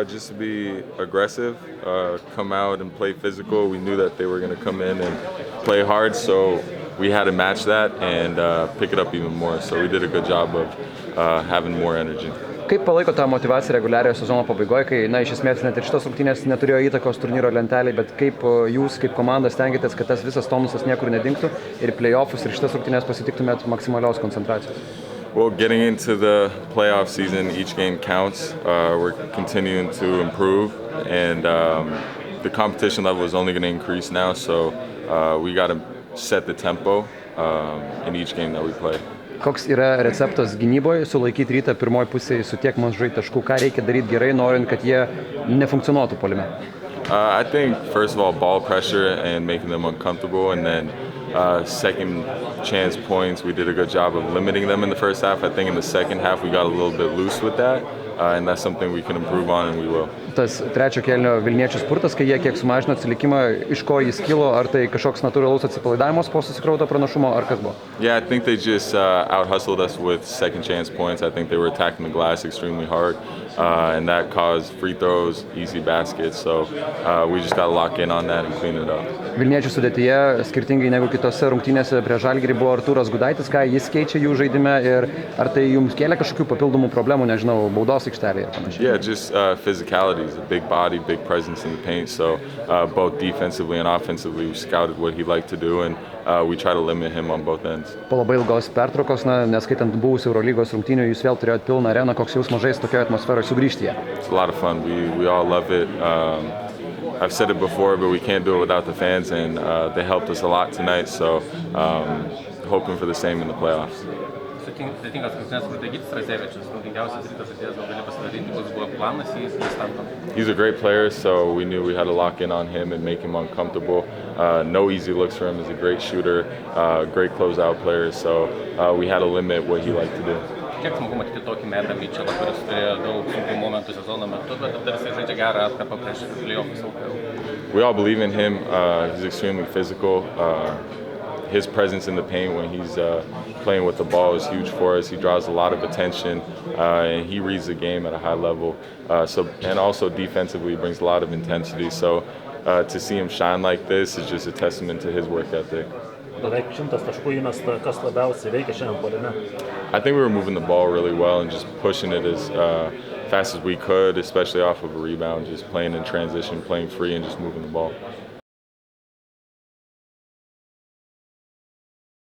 just to be aggressive, come out and play physical. We knew that they were going to come in and play hard, so we had to match that and pick it up even more. So we did a good job of having more energy. Kaip palaiko tą motivaciją reguliariojo sezono pabaigoje, kai, iš esmės net ir šitos rungtynės neturėjo įtakos turnyro lentelėje, bet kaip jūs, kaip komanda, stengiatės, kad tas visas tonusas niekur nedingtų ir play-offus ir šitas rungtynės pasitiktumėt maksimalios koncentracijos? Well, getting into the playoff season, each game counts. We're continuing to improve, and the competition level is only going to increase now, so we got to set the tempo in each game that we play. Koks yra receptas gynyboje sulaikyti Rytą pirmoje pusėje su tiek mažai taškų? Ką reikia daryti gerai, norint, kad jie nefunkcionuotų puolime? I think, first of all, ball pressure and making them uncomfortable, and then second chance points, we did a good job of limiting them in the first half. I think in the second half we got a little bit loose with that, and that's something we can improve on, and we will. Tas trečio kėlinio Vilniečių spurtas, kai jie kiek sumažino atsilikimą, iš ko jis kilo, ar tai kažkoks natūralus atsipalaidavimas po susikrauto pranašumo, ar kas buvo? Yeah, I think they just out-hustled us with second chance points. I think they were attacking the glass extremely hard, and that caused free throws, easy baskets, so we just got to lock in on that and clean it up. Vilniečių sudėtyje, skirtingai negu kitose rungtynėse prie Žalgirį, buvo Artūras Gudaitis, ką jis keičia jų žaidime ir ar tai jums kėlė kažkokių papildomų problemų, nežinau, baudos aikštelėje ir panašiai? Yeah, just physicality. He's a big body, big presence in the paint, so both defensively and offensively we scouted what he liked to do, and we try to limit him on both ends. Po labai ilgos pertraukos, neskaitant buvusių Eurolygos rungtynių, jūs vėl turėjot pilną areną, koks jausmas žaisti tokioje atmosferoje sugrįžti ją? It's a lot of fun. We all love it. I've said it before, but we can't do it without the fans, and they helped us a lot tonight, so hoping for the same in the playoffs. Sudėtingas rungtynes Rudaitis Radzevičius, naudingiausias Ryto žaidėjas, gal gali pasidalinti, koks buvo planas į startą? He's a great player, so we knew we had to lock in on him and make him uncomfortable. No easy looks for him. He's a great shooter, great closeout player, so we had to limit what he liked to do. Kiek smagu matyti tokį Metą Mitchellą, kuris turėjo daug sunkių momentų sezono metu, bet tarsi žaidžia gerą atkarpą prieš play-offus LKL. We all believe in him. He's extremely physical. His presence in the paint when he's playing with the ball is huge for us. He draws a lot of attention, and he reads the game at a high level. And also defensively brings a lot of intensity. So to see him shine like this is just a testament to his work ethic. Beveik 100 taškų įmesta, kas labiausiai veikia šiandien puolime? I think we were moving the ball really well and just pushing it as fast as we could, especially off of a rebound, just playing in transition, playing free, and just moving the ball.